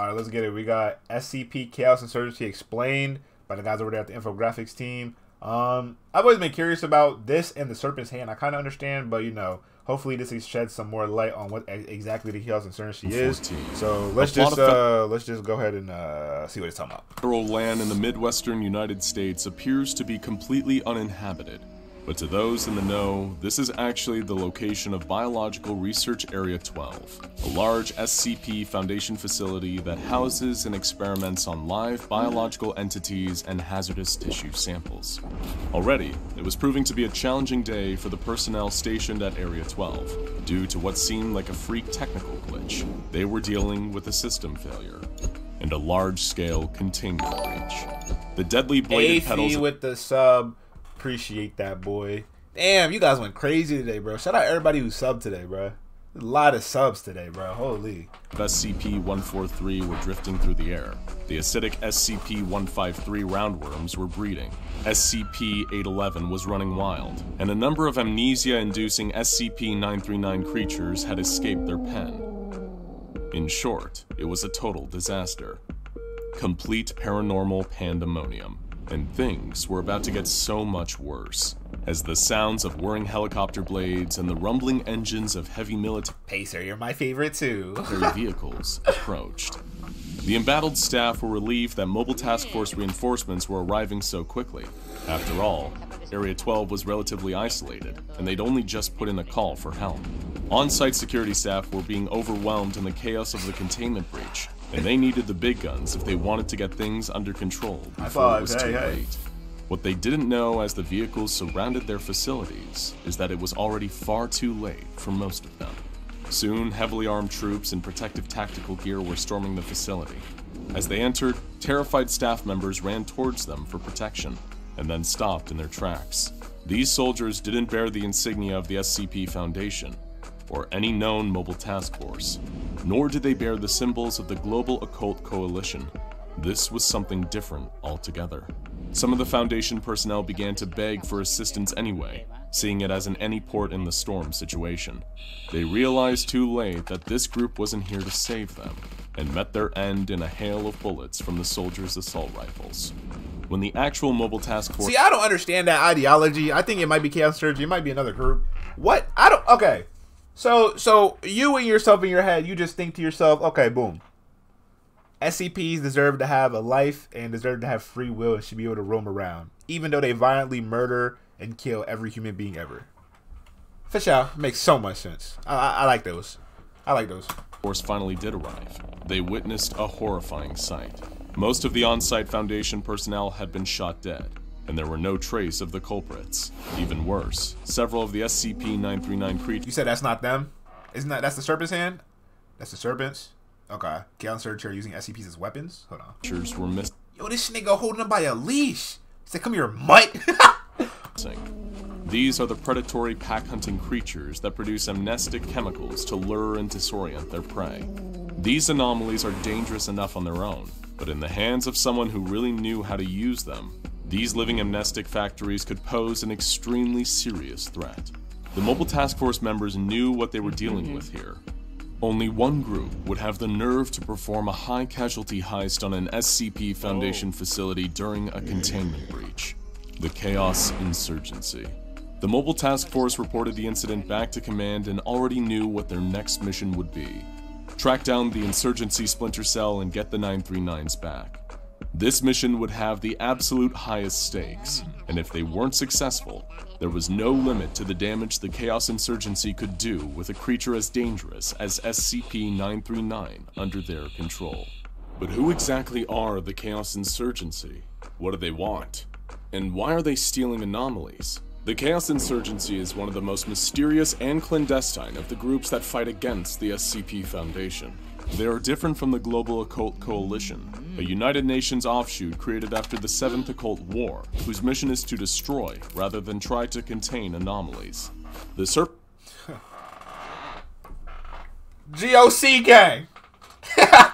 right, let's get it. We got SCP Chaos Insurgency explained by the guys over there at the infographics team. I've always been curious about this and the Serpent's Hand. I kind of understand, but you know, hopefully this sheds some more light on what exactly the Chaos Insurgency is. So let's just go ahead and see what it's talking about. Federal land in the Midwestern United States appears to be completely uninhabited. But to those in the know, this is actually the location of Biological Research Area 12, a large SCP Foundation facility that houses and experiments on live biological entities and hazardous tissue samples. Already, it was proving to be a challenging day for the personnel stationed at Area 12, due to what seemed like a freak technical glitch. They were dealing with a system failure and a large-scale containment breach. The deadly bladed petals with the sub. Appreciate that, boy. Damn, you guys went crazy today, bro. Shout out everybody who subbed today, bro. A lot of subs today, bro. Holy. SCP-143 were drifting through the air. The acidic SCP-153 roundworms were breeding. SCP-811 was running wild. And a number of amnesia-inducing SCP-939 creatures had escaped their pen. In short, it was a total disaster. Complete paranormal pandemonium. And things were about to get so much worse, as the sounds of whirring helicopter blades and the rumbling engines of heavy military Pacer, you're my favorite too. vehicles approached. The embattled staff were relieved that Mobile Task Force reinforcements were arriving so quickly. After all, Area 12 was relatively isolated, and they'd only just put in a call for help. On-site security staff were being overwhelmed in the chaos of the containment breach, and they needed the big guns if they wanted to get things under control before it was too late. What they didn't know as the vehicles surrounded their facilities is that it was already far too late for most of them. Soon, heavily armed troops in protective tactical gear were storming the facility. As they entered, terrified staff members ran towards them for protection, and then stopped in their tracks. These soldiers didn't bear the insignia of the SCP Foundation, or any known Mobile Task Force, nor did they bear the symbols of the Global Occult Coalition. This was something different altogether. Some of the Foundation personnel began to beg for assistance anyway, seeing it as an any port in the storm situation. They realized too late that this group wasn't here to save them, and met their end in a hail of bullets from the soldiers' assault rifles. When the actual Mobile Task Force— See, I don't understand that ideology. I think it might be Chaos Surgery, it might be another group. What? Okay. So you and yourself in your head, you just think to yourself, okay, boom. SCPs deserve to have a life and deserve to have free will and should be able to roam around, even though they violently murder and kill every human being ever. For sure, makes so much sense. I like those. I like those. Force finally did arrive. They witnessed a horrifying sight. Most of the on-site Foundation personnel had been shot dead, and there were no trace of the culprits. Even worse, several of the SCP-939 creatures— You said that's not them? Isn't that's the Serpent's Hand? That's the Serpents? Okay. Chaos Surgery are using SCPs as weapons? Hold on. were missing. Yo, this nigga holding them by a leash. He said, come here, mutt. These are the predatory pack-hunting creatures that produce amnestic chemicals to lure and disorient their prey. These anomalies are dangerous enough on their own, but in the hands of someone who really knew how to use them, these living amnestic factories could pose an extremely serious threat. The Mobile Task Force members knew what they were dealing with here. Only one group would have the nerve to perform a high-casualty heist on an SCP Foundation facility during a containment breach: the Chaos Insurgency. The Mobile Task Force reported the incident back to command and already knew what their next mission would be: track down the Insurgency Splinter Cell and get the 939s back. This mission would have the absolute highest stakes, and if they weren't successful, there was no limit to the damage the Chaos Insurgency could do with a creature as dangerous as SCP-939 under their control. But who exactly are the Chaos Insurgency? What do they want? And why are they stealing anomalies? The Chaos Insurgency is one of the most mysterious and clandestine of the groups that fight against the SCP Foundation. They are different from the Global Occult Coalition, a United Nations offshoot created after the Seventh Occult War, whose mission is to destroy rather than try to contain anomalies. The GOC gang! Yeah,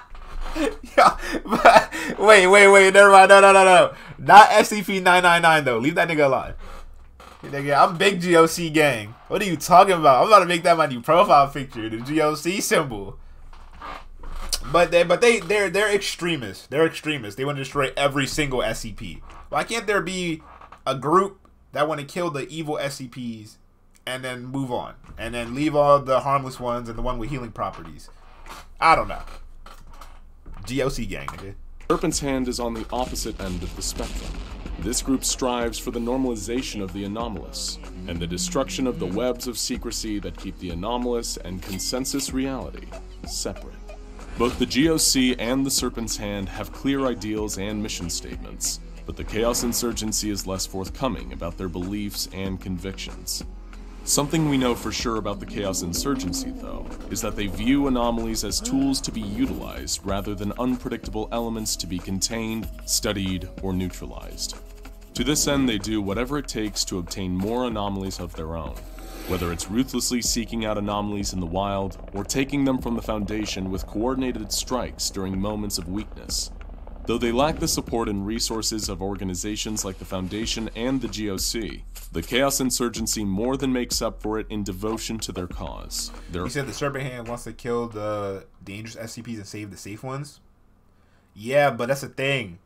wait, never mind, no. Not SCP-999 though, leave that nigga alive. Nigga, I'm big GOC gang. What are you talking about? I'm about to make that my new profile picture, the GOC symbol. they're extremists. They're extremists. They want to destroy every single SCP. Why can't there be a group that want to kill the evil SCPs and then move on, and then leave all the harmless ones and the one with healing properties? I don't know. GOC gang, nigga. Serpent's Hand is on the opposite end of the spectrum. This group strives for the normalization of the anomalous, and the destruction of the webs of secrecy that keep the anomalous and consensus reality separate. Both the GOC and the Serpent's Hand have clear ideals and mission statements, but the Chaos Insurgency is less forthcoming about their beliefs and convictions. Something we know for sure about the Chaos Insurgency, though, is that they view anomalies as tools to be utilized rather than unpredictable elements to be contained, studied, or neutralized. To this end, they do whatever it takes to obtain more anomalies of their own, whether it's ruthlessly seeking out anomalies in the wild or taking them from the Foundation with coordinated strikes during moments of weakness. Though they lack the support and resources of organizations like the Foundation and the GOC, the Chaos Insurgency more than makes up for it in devotion to their cause. You said the Serpent Hand wants to kill the dangerous SCPs and save the safe ones? Yeah, but that's the thing.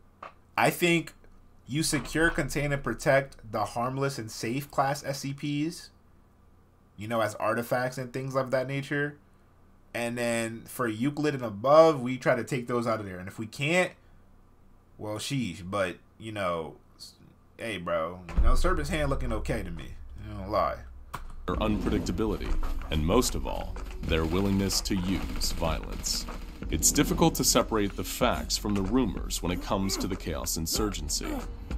I think you secure, contain, and protect the harmless and safe class SCPs, you know, as artifacts and things of that nature. And then for Euclid and above, we try to take those out of there. And if we can't, well, sheesh, but, you know, hey, bro, you know, Serpent's Hand looking okay to me. You don't lie. Their unpredictability, and most of all, their willingness to use violence. It's difficult to separate the facts from the rumors when it comes to the Chaos Insurgency.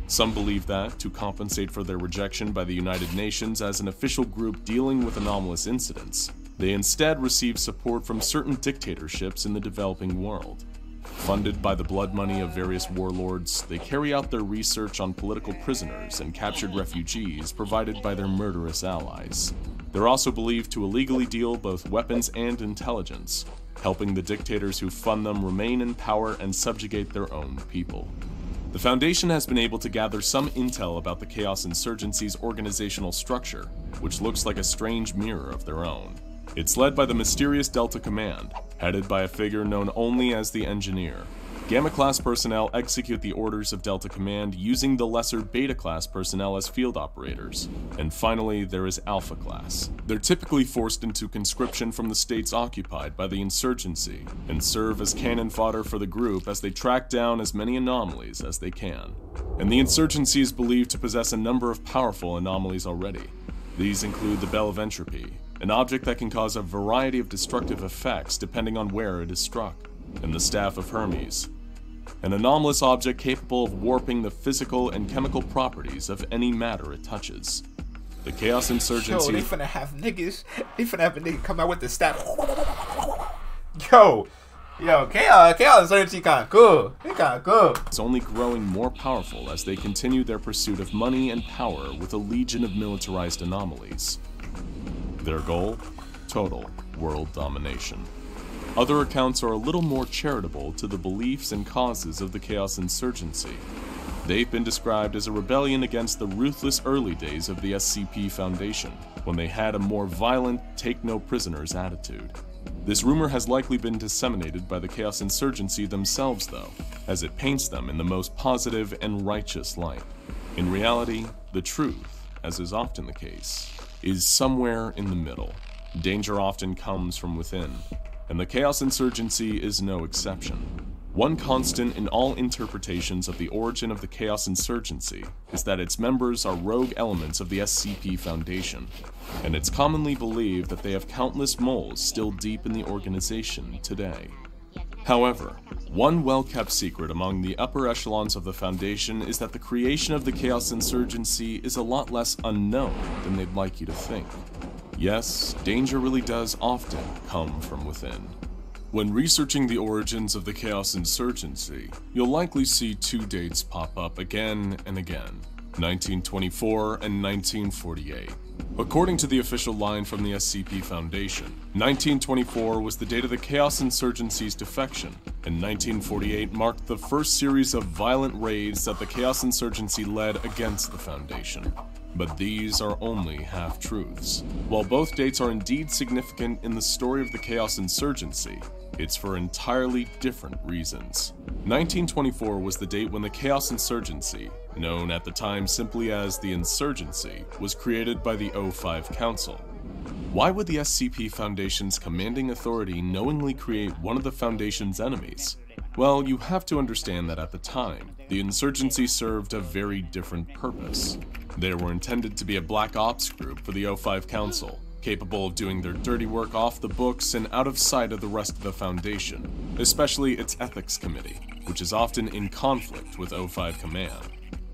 Some believe that, to compensate for their rejection by the United Nations as an official group dealing with anomalous incidents, they instead receive support from certain dictatorships in the developing world. Funded by the blood money of various warlords, they carry out their research on political prisoners and captured refugees provided by their murderous allies. They're also believed to illegally deal both weapons and intelligence, helping the dictators who fund them remain in power and subjugate their own people. The Foundation has been able to gather some intel about the Chaos Insurgency's organizational structure, which looks like a strange mirror of their own. It's led by the mysterious Delta Command, headed by a figure known only as the Engineer. Gamma-class personnel execute the orders of Delta Command using the lesser Beta-class personnel as field operators. And finally, there is Alpha-class. They're typically forced into conscription from the states occupied by the insurgency, and serve as cannon fodder for the group as they track down as many anomalies as they can. And the insurgency is believed to possess a number of powerful anomalies already. These include the Bell of Entropy, an object that can cause a variety of destructive effects depending on where it is struck, and the Staff of Hermes, an anomalous object capable of warping the physical and chemical properties of any matter it touches. The Chaos Insurgency... Yo, they finna have niggas, a nigga come out with the staff. Yo, Chaos Insurgency kinda cool. They kinda cool. It's only growing more powerful as they continue their pursuit of money and power with a legion of militarized anomalies. Their goal? Total world domination. Other accounts are a little more charitable to the beliefs and causes of the Chaos Insurgency. They've been described as a rebellion against the ruthless early days of the SCP Foundation, when they had a more violent, take-no-prisoners attitude. This rumor has likely been disseminated by the Chaos Insurgency themselves, though, as it paints them in the most positive and righteous light. In reality, the truth, as is often the case, is somewhere in the middle. Danger often comes from within, and the Chaos Insurgency is no exception. One constant in all interpretations of the origin of the Chaos Insurgency is that its members are rogue elements of the SCP Foundation, and it's commonly believed that they have countless moles still deep in the organization today. However, one well-kept secret among the upper echelons of the Foundation is that the creation of the Chaos Insurgency is a lot less unknown than they'd like you to think. Yes, danger really does often come from within. When researching the origins of the Chaos Insurgency, you'll likely see two dates pop up again and again, 1924 and 1948. According to the official line from the SCP Foundation, 1924 was the date of the Chaos Insurgency's defection, and 1948 marked the first series of violent raids that the Chaos Insurgency led against the Foundation. But these are only half-truths. While both dates are indeed significant in the story of the Chaos Insurgency, it's for entirely different reasons. 1924 was the date when the Chaos Insurgency, known at the time simply as the Insurgency, was created by the O5 Council. Why would the SCP Foundation's commanding authority knowingly create one of the Foundation's enemies? Well, you have to understand that at the time, the Insurgency served a very different purpose. They were intended to be a black ops group for the O5 Council, capable of doing their dirty work off the books and out of sight of the rest of the Foundation, especially its Ethics Committee, which is often in conflict with O5 Command.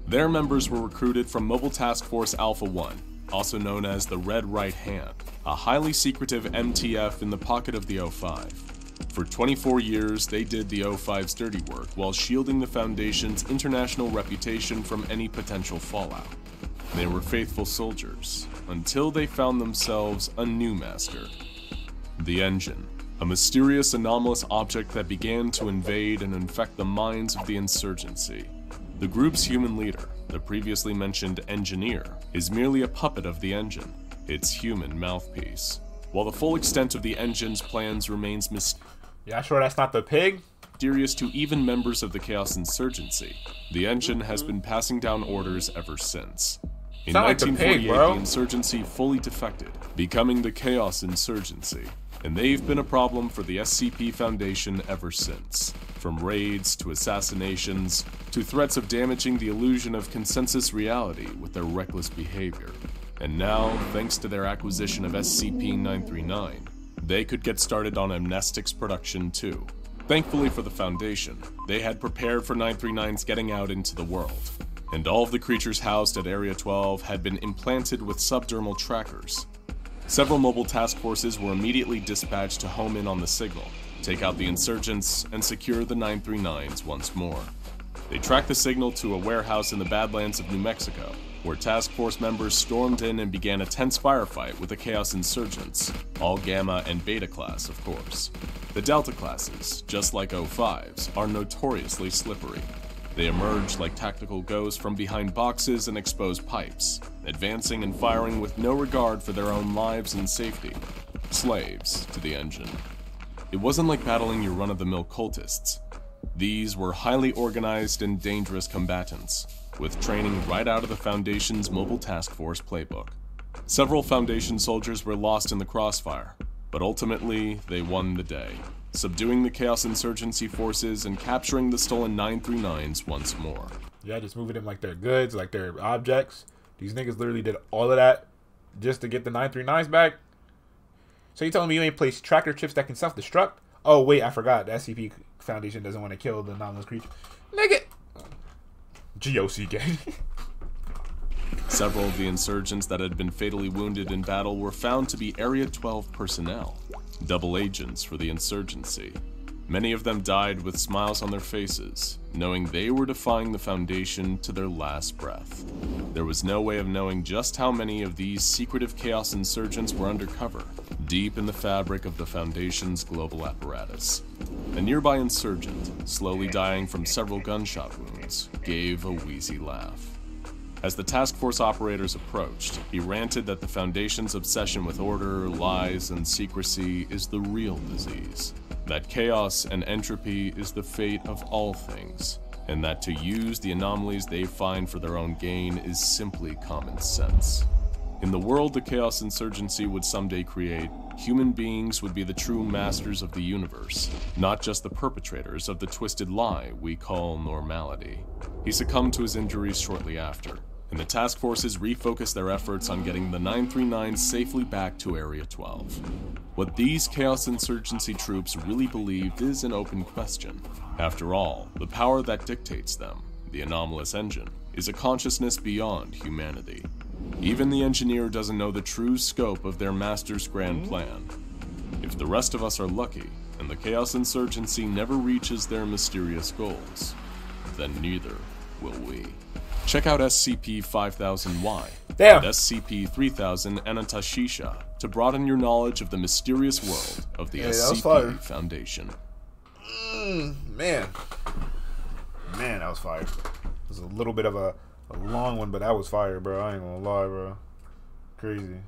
Their members were recruited from Mobile Task Force Alpha 1, also known as the Red Right Hand, a highly secretive MTF in the pocket of the O5. For 24 years, they did the O5's dirty work while shielding the Foundation's international reputation from any potential fallout. They were faithful soldiers, until they found themselves a new master. The Engine, a mysterious anomalous object that began to invade and infect the minds of the Insurgency. The group's human leader, the previously mentioned Engineer, is merely a puppet of the Engine, its human mouthpiece. While the full extent of the Engine's plans remains Yeah, sure that's not the pig? mysterious to even members of the Chaos Insurgency, the Engine has been passing down orders ever since. In Sound like the 1948, pig, bro. the Insurgency fully defected, becoming the Chaos Insurgency, and they've been a problem for the SCP Foundation ever since. From raids to assassinations to threats of damaging the illusion of consensus reality with their reckless behavior. And now, thanks to their acquisition of SCP-939, they could get started on Amnestics production too. Thankfully for the Foundation, they had prepared for 939's getting out into the world, and all of the creatures housed at Area 12 had been implanted with subdermal trackers. Several mobile task forces were immediately dispatched to home in on the signal, take out the insurgents, and secure the 939s once more. They tracked the signal to a warehouse in the Badlands of New Mexico, where task force members stormed in and began a tense firefight with the Chaos Insurgents, all Gamma and Beta class, of course. The Delta classes, just like O5s, are notoriously slippery. They emerge like tactical ghosts from behind boxes and exposed pipes, advancing and firing with no regard for their own lives and safety. Slaves to the Engine. It wasn't like battling your run-of-the-mill cultists. These were highly organized and dangerous combatants, with training right out of the Foundation's Mobile Task Force playbook. Several Foundation soldiers were lost in the crossfire, but ultimately they won the day, subduing the Chaos Insurgency forces and capturing the stolen 939s once more. Yeah, just moving them like they're goods, like they're objects. These niggas literally did all of that just to get the 939s back. So you telling me you ain't placed tracker chips that can self-destruct? Oh wait, I forgot. The SCP Foundation doesn't want to kill the anomalous creature. Nigga. GOC gang. Several of the insurgents that had been fatally wounded in battle were found to be Area 12 personnel, double agents for the insurgency. Many of them died with smiles on their faces, knowing they were defying the Foundation to their last breath. There was no way of knowing just how many of these secretive Chaos Insurgents were undercover, deep in the fabric of the Foundation's global apparatus. A nearby insurgent, slowly dying from several gunshot wounds, gave a wheezy laugh. As the task force operators approached, he ranted that the Foundation's obsession with order, lies, and secrecy is the real disease, that chaos and entropy is the fate of all things, and that to use the anomalies they find for their own gain is simply common sense. In the world the Chaos Insurgency would someday create, human beings would be the true masters of the universe, not just the perpetrators of the twisted lie we call normality. He succumbed to his injuries shortly after, and the task forces refocused their efforts on getting the 939 safely back to Area 12. What these Chaos Insurgency troops really believed is an open question. After all, the power that dictates them, the anomalous engine, is a consciousness beyond humanity. Even the engineer doesn't know the true scope of their master's grand plan. If the rest of us are lucky, and the Chaos Insurgency never reaches their mysterious goals, then neither will we. Check out SCP-5000-Y Damn. and SCP-3000 Anatashisha to broaden your knowledge of the mysterious world of the Yeah, that was fire. SCP Foundation. Man, that was fire. It was a little bit of a A long one, but that was fire, bro. I ain't gonna lie, bro. Crazy.